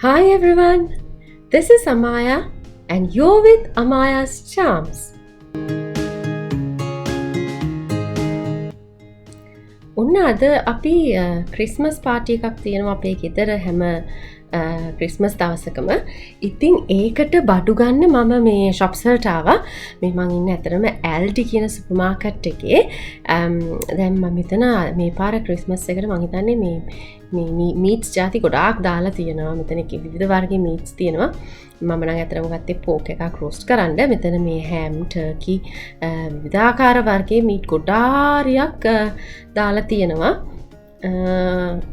Hi everyone, this is Amaya and you're with Amaya's Charms. ඔන්න අද අපි Christmas party එකක් තියෙනවා අපේ ගෙදර හැම ක්‍රිස්මස් දවසකම. ඉතින් ඒකට බඩු ගන්න මම මේ shops වලට ආවා. මේ මං ඉන්නේ ඇතරම Aldi කියන සුපර් මාකට් එකේ. දැන් මම මෙතන මේ පාර ක්‍රිස්මස් එකට මං හිතන්නේ මේ මීට්ස් ಜಾති ගොඩාක් දාලා තියෙනවා. මෙතන විවිධ වර්ගයේ මීට්ස් තියෙනවා. මම නම් ඇතරම ගත්තේ පෝක් එකක් රෝස්ට් කරන්න. මෙතන මේ හැම්, ටර්කි විවිධාකාර වර්ගයේ මීට් ගොඩාරියක් දාලා තියෙනවා.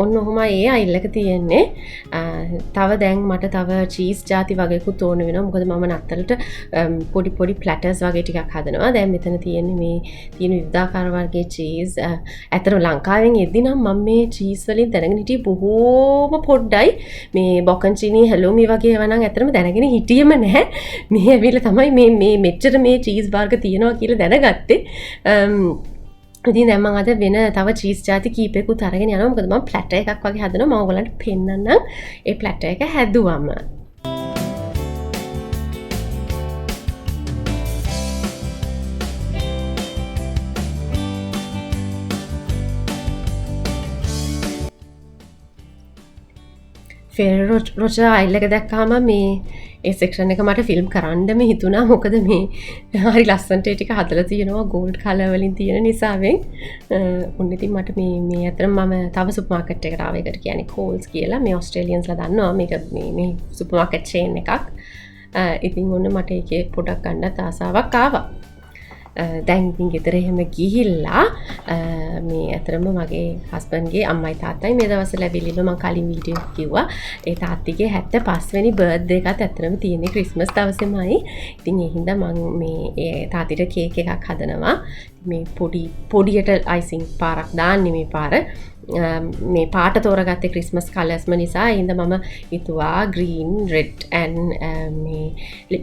ඔන්න ඔහොමයි ඒ අයිල් එක තියෙන්නේ. තව දැන් මට තව චීස් ಜಾති වගේකුත් ඕන වෙනවා. මොකද මම නත්තලට පොඩි පොඩි ප්ලැටර්ස් වගේ ටිකක් හදනවා. දැන් මෙතන තියෙන්නේ මේ තියෙන විවිධාකාර වර්ගයේ චීස්. ඇත්තටම ලංකාවෙන් එද්දි නම් මම මේ චීස් වලින් දැනගෙන හිටියේ බොහෝම පොඩ්ඩයි. මේ බොකන්චිනි හැලෝමි වගේ ඒවා නම් ඇත්තටම දැනගෙන හිටියෙම නැහැ. මේ ඇවිල්ලා තමයි මේ මෙච්චර මේ චීස් වර්ග තියෙනවා කියලා දැනගත්තේ. ඉතින් දැන් මම අද වෙන තව චීස් ಜಾති කීපයකුත් අරගෙන යනවා. මොකද මම ප්ලැටර් එකක් වගේ හදනවා. මම ඔයගලන්ට පෙන්නන්නම් ඒ ප්ලැටර් එක හැදුවම. ෆෙරරෝ රොචා අයිල් එක දැක්කම මේ ඒ සෙක්ෂන් එක මට ෆිල්ම් කරන්නම හිතුණා. මොකද මේ හරි ලස්සනට ඒ ටික හදලා තියෙනවා ගෝල්ඩ් කලර් වලින් තියෙන නිසාවෙන්. ඔන්න ඉතින් මට මේ අතරම මම තව සුපර් මාකට් එකකට ආව. ඒකට කියන්නේ කෝල්ස් කියලා. මේ ඔස්ට්‍රේලියන්ස්ලා දන්නවා මේක මේ සුපර් මාකට් චේන් එකක්. ඉතින් ඔන්න මට ඒකේ පොඩක් ගන්නත් ආසාවක් ආවා. දැන් ඉතින් ගෙදර එහෙම ගිහිල්ලා මේ අතරම මගේ හස්බන්ඩ්ගේ අම්මයි තාත්තයි මේ දවස්වල ඇවිල්ලා මම කලින් වීඩියෝ එකක් කිව්වා. ඒ තාත්තිගේ 75 වෙනි බර්ත්ඩේ එකත් අතරම තියෙන්නේ ක්‍රිස්මස් දවසේමයි. ඉතින් ඒ හින්දා මම මේ ඒ තාත්තිට කේක් එකක් හදනවා. මේ පොඩියට අයිසිං පාරක් දාන්නේ මේ පාර. මේ පාට තෝරගත්තේ ක්‍රිස්මස් කලර්ස්ම නිසා. ඒ හින්දා මම හිතුවා green, red and මේ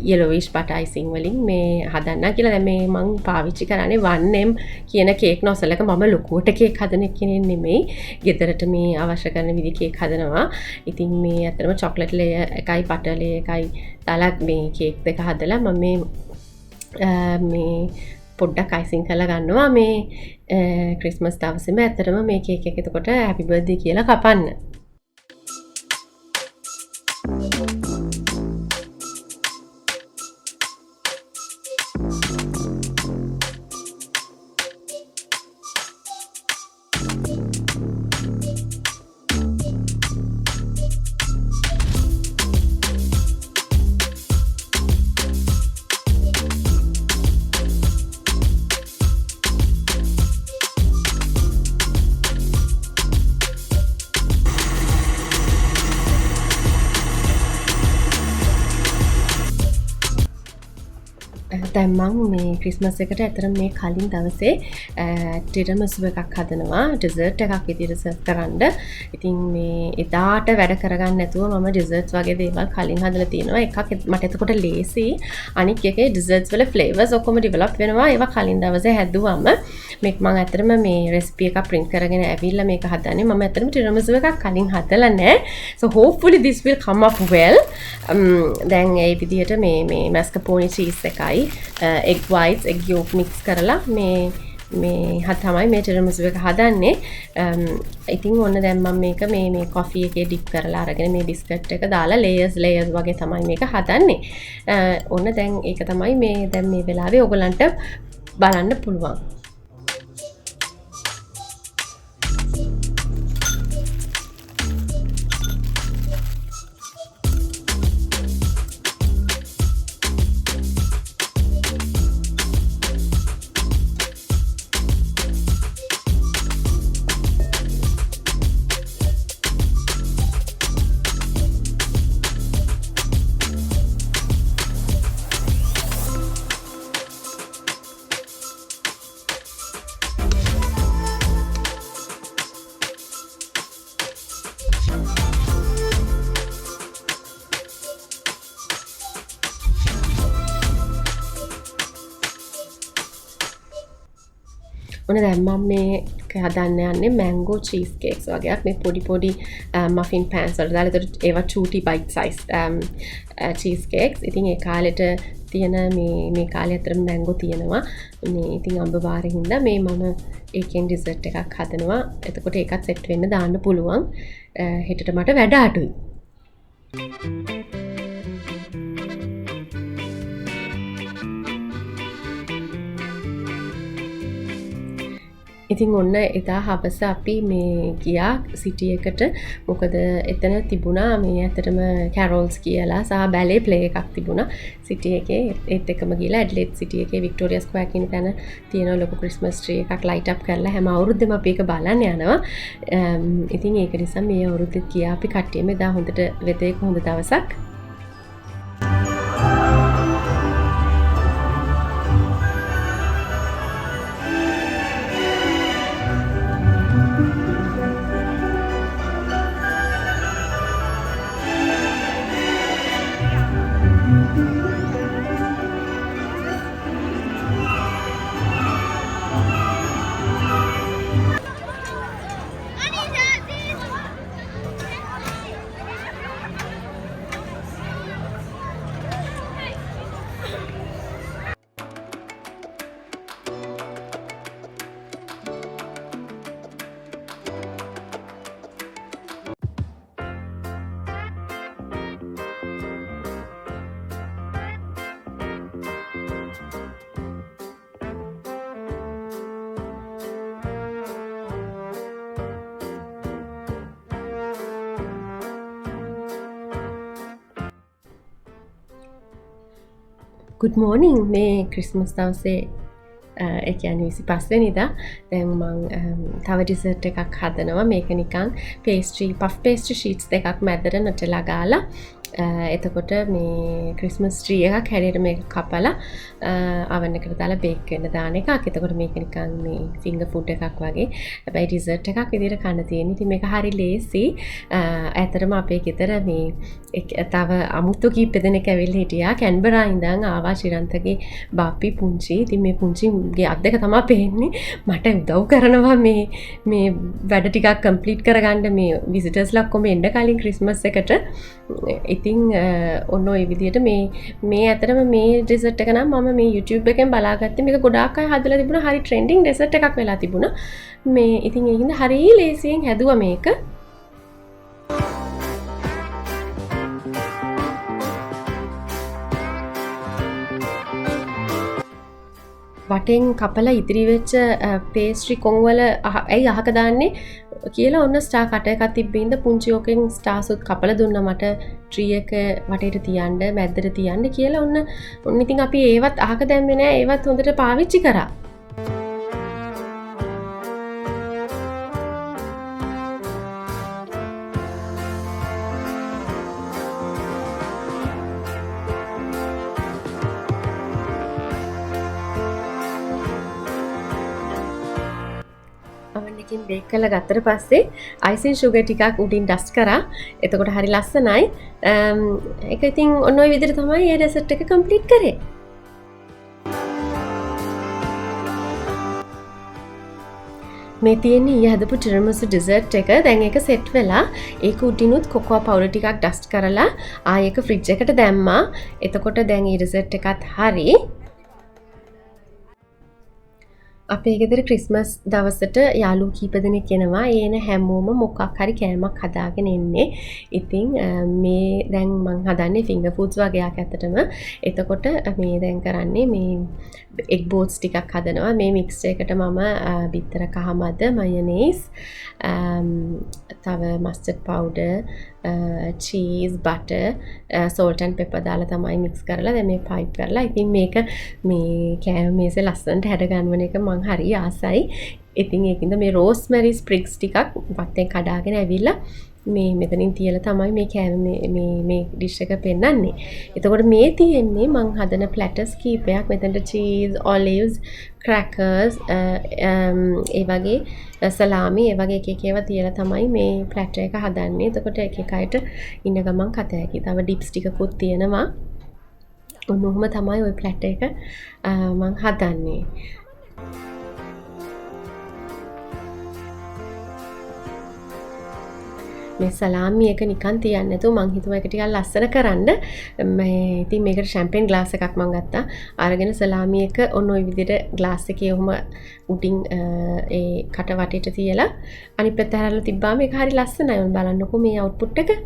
yellowish පාට අයිසිං වලින් මේ හදන්න කියලා. දැන් මේ මම පාවිච්චි කරන්නේ 1M කියන කේක් නොසලක. මම ලොකුවට කේක් හදන කෙනෙක් නෙමෙයි. ගෙදරට මේ අවශ්‍ය කරන විදි කේක් හදනවා. ඉතින් මේ අතරම චොක්ලට් ලේයර් එකයි බටර් ලේයර් එකයි දාලා මේ කේක් දෙක හදලා මම මේ පොඩ්ඩක් අයිසිං කරලා ගන්නවා මේ ක්‍රිස්මස් දවසේම. ඇත්තටම මේ කේක් එක එතකොට හැපි බර්ත්ඩේ කියලා කපන්න. දැන් මම මේ ක්‍රිස්මස් එකට ඇතරම මේ කලින් දවසේ ටිරමසු එකක් හදනවා ඩෙසර්ට් එකක් විදිහට සර්ව් කරන්න. ඉතින් මේ එදාට වැඩ කරගන්න නැතුව මම ඩෙසර්ට්ස් වගේ දේවල් කලින් හදලා තියෙනවා. එකක් මට එතකොට ලේසි. අනික් එකේ ඩෙසර්ට්ස් වල ෆ්ලේවර්ස් ඔක්කොම ඩෙවලොප් වෙනවා. ඒවා කලින් දවසේ හැදුවම මේක මම ඇතරම මේ රෙසිපි එක print කරගෙන ඇවිල්ලා මේක හදන්නේ. මම ඇතරම ටිරමසු එකක් කලින් හදලා නැහැ. So hopefully this will come up well. දැන් ඒ විදිහට මේ mascarpone cheese එකයි egg whites, egg yolk mix කරලා මේ තමයි මේ ටිරමසු එක හදන්නේ. ඉතින් ඔන්න දැන් මම මේක මේ කොෆි එකේ dip කරලා අරගෙන මේ බිස්කට් එක දාලා layers වගේ තමයි මේක හදන්නේ. ඔන්න දැන් ඒක තමයි දැන් මේ වෙලාවේ ඔයගලන්ට බලන්න පුළුවන්. ඔන්න දැන් මම මේ හදන්න යන්නේ මැංගෝ චීස් කේක්ස් වගේක් මේ පොඩි මෆින් පෑන්ස් වලට දාලා ඒතර ඒවා චූටි බයිට් සයිස් චීස් කේක්ස්. ඉතින් ඒ කාලෙට තියෙන මේ කාලේ අතර මැංගෝ තියෙනවා. මේ ඉතින් අඹ වාරේ හින්දා මේ මම ඒකෙන් ඩිසර්ට් එකක් හදනවා. එතකොට ඒකත් සෙට් වෙන්න දාන්න පුළුවන්. හෙටට මට වැඩ අඩුයි. ඉතින් ඔන්න එදා හවස අපි මේ ගියා සිටි එකට. මොකද එතන තිබුණා මේ ඇත්තටම කැරෝල්ස් කියලා සහ බැලේ ප්ලේ එකක් තිබුණා සිටි එකේ. ඒත් එකම ගිහලා ඇඩ්ලේඩ් සිටි එකේ වික්ටෝරියා ස්ක්වයර් කියන තැන තියෙන ලොකු ක්‍රිස්මස් ට්‍රී එකක් ලයිට් අප් කරලා හැම අවුරුද්දෙම අපි ඒක බලන්න යනවා. ඉතින් ඒක නිසා මේ අවුරුද්දෙත් ගියා අපි කට්ටියම එදා හොඳට වෙදේක හොඳ දවසක්. Good morning. මේ ක්‍රිස්මස් දවසේ ඒ කියන්නේ 25 වෙනිදා දැන් මම තව ඩිසර්ට් එකක් හදනවා. මේක නිකන් පෆ් පේස්ට්‍රි ෂීට්ස් දෙකක් මැදට නටලා ගාලා එතකොට මේ ක්‍රිස්මස් ට්‍රී එකක් හැඩයට මේක කපලා oven එකට දාලා බේක් වෙන්න දාන එකක්. එතකොට මේක නිකන් මේ ෆින්ගර් ෆුඩ් එකක් වගේ. හැබැයි ඩිසර්ට් එකක් විදිහට කන්න තියෙන. ඉතින් මේක හරි ලේසි. ඇත්තටම අපේ ගෙදර මේ තව අමුතු කීප දෙනෙක් ඇවිල්ලා හිටියා. කැන්බරා ඉඳන් ආවා ශිරන්තගේ බාප්පි පුංචි. ඉතින් මේ පුංචිගේ අත් දෙක තමයි පේන්නේ. මට උදව් කරනවා මේ වැඩ ටිකක් කම්ප්ලීට් කරගන්න මේ විසිටර්ස්ලා ඔක්කොම එන්න කලින් ක්‍රිස්මස් එකට. ඉතින් ඔන්න ඔය විදිහට මේ ඇතරම මේ ඩෙසර්ට් එක නම් මම මේ YouTube එකෙන් බලාගත්තේ. මේක ගොඩාක් අය හදලා තිබුණා. හරි ට්‍රෙන්ඩින් ඩෙසර්ට් එකක් වෙලා තිබුණා. මේ ඉතින් ඒකින්ද හරි ලේසියෙන් හැදුවා මේක. වටෙන් කපලා ඉතිරි වෙච්ච පේස්ට්‍රි කොංවල ඇයි අහක දාන්නේ කියලා ඔන්න ස්ටාර් කටර් එකක් තිබ්බින්ද පුංචි ඔකෙන් ස්ටාර්ස්ුත් කපලා දුන්නා මට ට්‍රී එක වටේට තියන්න මැද්දට තියන්න කියලා ඔන්න ඉතින් අපි ඒවත් අහක දැම්මේ නෑ ඒවත් හොඳට පාවිච්චි කරා. බේක් කරලා ගත්තට පස්සේ අයිසින් සුගර් ටිකක් උඩින් ඩස්ට් කරා. එතකොට හරි ලස්සනයි. ඒක ඉතින් ඔන්න ඔය විදිහට තමයි මේ ඩෙසර්ට් එක කම්ප්ලීට් කරේ. මේ තියෙන්නේ ඊයේ හදපු ටිරමිසු ඩෙසර්ට් එක. දැන් ඒක සෙට් වෙලා ඒක උඩිනුත් කොකෝ පවුඩර් ටිකක් ඩස්ට් කරලා ආයෙ ඒක ෆ්‍රිජ් එකට දැම්මා. එතකොට දැන් මේ ඩෙසර්ට් එකත් හරි. අපේ ගෙදර ක්‍රිස්මස් දවසට යාළුවෝ කීප දෙනෙක් එනවා. ඒන හැමෝම මොකක් හරි කෑමක් හදාගෙන එන්නේ. ඉතින් මේ දැන් මම හදන්නේ ෆින්ගර් ෆුඩ්ස් වගේක් ඇත්තටම. එතකොට මේ දැන් කරන්නේ මේ එග් බෝට්ස් ටිකක් හදනවා. මේ මික්ස්චර් එකට මම බිත්තර කහ මද, මයනේස්, තව mustard powder, cheese, butter, salt and pepper දාලා තමයි මික්ස් කරලා දැන් මේ පයිප් කරලා. ඉතින් මේක මේ කෑම මේසේ ලස්සනට හැඩ ගන්නවන එක මං හරි ආසයි. ඉතින් ඒකින්ද මේ රෝස්මැරි ස්ප්‍රිග්ස් ටිකක් වත්තෙන් කඩාගෙන ඇවිල්ලා මේ මෙතනින් තියලා තමයි මේ කෑම මේ ඩිෂ් එක පෙන්නන්නේ. එතකොට මේ තියෙන්නේ මං හදන ප්ලැටර්ස් කීපයක්. මෙතනට චීස්, ඔලිව්ස්, ක්‍රැකර්ස්, ඒ වගේ සලාමි, ඒ වගේ එක ඒවා තියලා තමයි මේ ප්ලැටර් එක හදන්නේ. එතකොට එක එක අයට ඉන්න ගමන් කත හැකි. තව ඩිප්ස් ටිකකුත් තියෙනවා. ඔන්නෝම තමයි ওই ප්ලැටර් එක මං හදන්නේ. මේ සලාමි එක නිකන් තියන්නේ නැතුව මං හිතුවා ඒක ටිකක් ලස්සන කරන්න. මේ ඉතින් මේකට ෂැම්පේන් ග්ලාස් එකක් මං ගත්තා. අරගෙන සලාමි එක ඔන්න ඔය විදිහට ග්ලාස් එකේ ඔහම උඩින් ඒ කට වටේට තියලා අනිත් පැත්ත හැරලා තිබ්බාම ඒක හරි ලස්සනයි. ඔන්න බලන්නකෝ මේ අවුට්පුට් එක.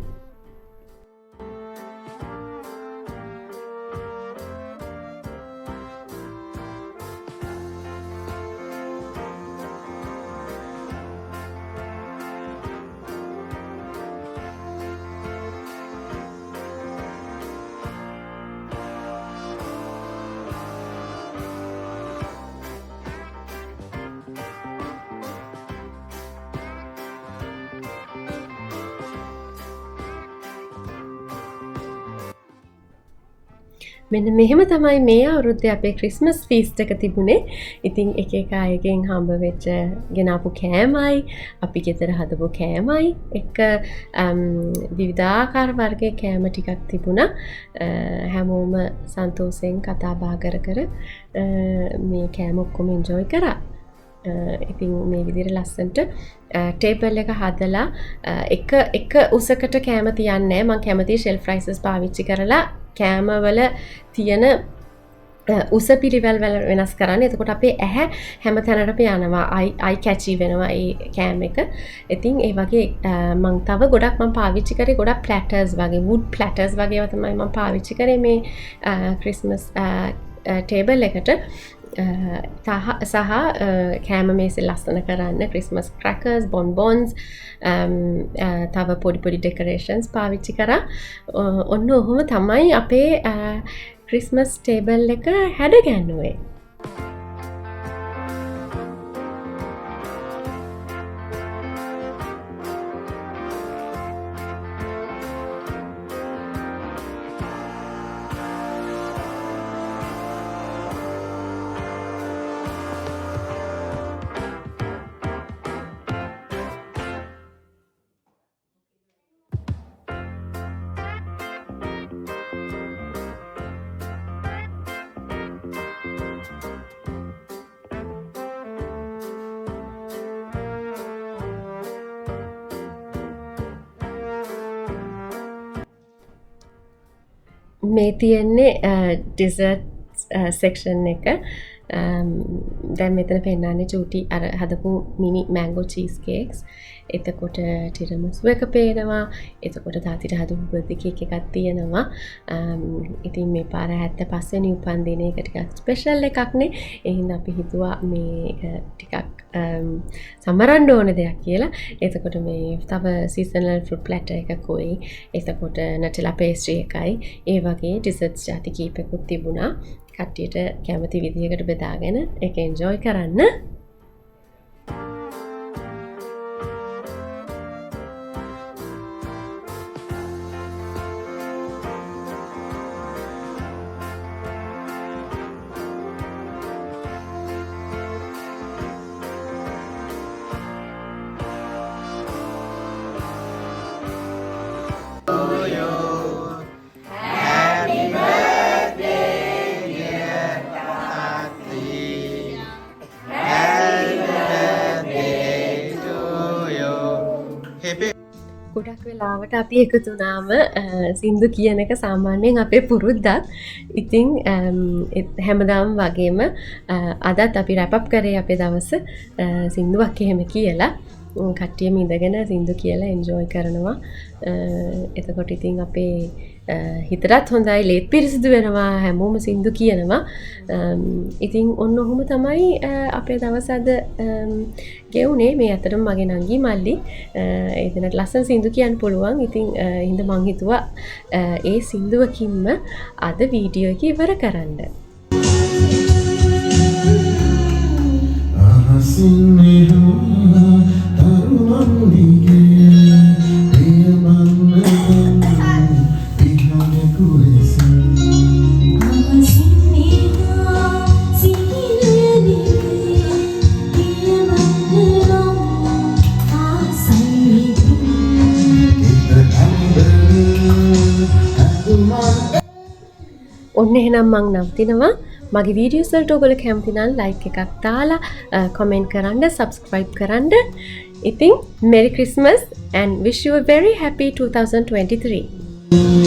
මෙන්න මෙහෙම තමයි මේ අවුරුද්දේ අපේ ක්‍රිස්මස් ෆීස්ට් එක තිබුණේ. ඉතින් එක එක අයගෙන් හම්බ වෙච්ච ගෙනාපු කෑමයි, අපි ගෙදර හදපු කෑමයි එක විවිධාකාර වර්ගයේ කෑම ටිකක් තිබුණා. හැමෝම සන්තෝෂයෙන් කතා බහ කර කර මේ කෑම ඔක්කොම එන්ජොයි කරා. ඉතින් මේ විදිහට ලස්සනට ටේබල් එක හදලා එක උසකට කෑම තියන්නේ. මම කැමති ෂෙල්ෆ් රයිසස් පාවිච්චි කරලා කෑමවල තියෙන උස පිළිවෙල් වල වෙනස් කරන්න. එතකොට අපේ ඇහැ හැම තැනටම යනවා. අයි කැචි වෙනවා ඒ කෑම එක. ඉතින් ඒ වගේ මම තව ගොඩක් මම පාවිච්චි කරේ ගොඩක් ප්ලැටර්ස් වගේ වුඩ් ප්ලැටර්ස් වගේ ඒවා තමයි මම පාවිච්චි කරේ මේ ක්‍රිස්මස් ටේබල් එකට. සහ කෑම මේසෙ ලස්සන කරන්න ක්‍රිස්මස් ක්‍රැකර්ස්, බොන්බොන්ස්, තව පොඩි පොඩි ඩෙකොරේෂන්ස් පාවිච්චි කරා. ඔන්න ඔහොම තමයි අපේ ක්‍රිස්මස් ටේබල් එක හැඩගැන්නුවේ. මේ තියෙන්නේ ඩිසර්ට් සෙක්ෂන් එක. දැන් මෙතන පෙන්නන්නේ චූටි අර හදපු මිනි මැංගෝ චීස් කේක්ස්. එතකොට ටිරමිසු එක පේනවා. එතකොට තාතිට හදපු බර්ත්ඩේ කේක් එකක් තියෙනවා. ඉතින් මේ පාර 75 වෙනි උපන්දින එක ටිකක් ස්පෙෂල් එකක් නේ. ඒ හින්දා අපි හිතුවා මේ ටිකක් සමරන්න ඕන දෙයක් කියලා. එතකොට මේ තව සීසනල් ෆෘට් ප්ලැටර් එකකුයි. එතකොට නටෙලා පේස්ට්‍රි එකයි. ඒ වගේ ඩිසර්ට්ස් ಜಾති කීපෙකුත් තිබුණා. කට්ටියට කැමති විදිහකට බෙදාගෙන ඒක එන්ජොයි කරන්න. ගොඩක් වෙලාවට අපි එකතු වුණාම සින්දු කියන එක සාමාන්‍යයෙන් අපේ පුරුද්දක්. ඉතින් හැමදාම වගේම අදත් අපි රැප් අප් කරේ අපේ දවස සින්දුවක් එහෙම කියලා. කට්ටියම ඉඳගෙන සින්දු කියලා එන්ජොයි කරනවා. එතකොට ඉතින් අපේ හිතටත් හොඳයි, ලේත් පිරිසිදු වෙනවා, හැමෝම සින්දු කියනවා. ඉතින් ඔන්න ඔහොම තමයි අපේ දවස අද ගෙවුනේ. මේ අතරම මගේ නංගි මල්ලි එතනට ලස්සන සින්දු කියන්න පුළුවන්. ඉතින් හින්දා මං හිතුවා ඒ සින්දුවකින්ම අද වීඩියෝ එක ඉවර කරන්න. ඔන්න එහෙනම් මං නවතිනවා. මගේ වීඩියෝස් වලට ඔයගොල්ලෝ කැමති නම් ලයික් එකක් දාලා කමෙන්ට් කරන්න, subscribe කරන්න. ඉතින් Merry Christmas and wish you a very happy 2023.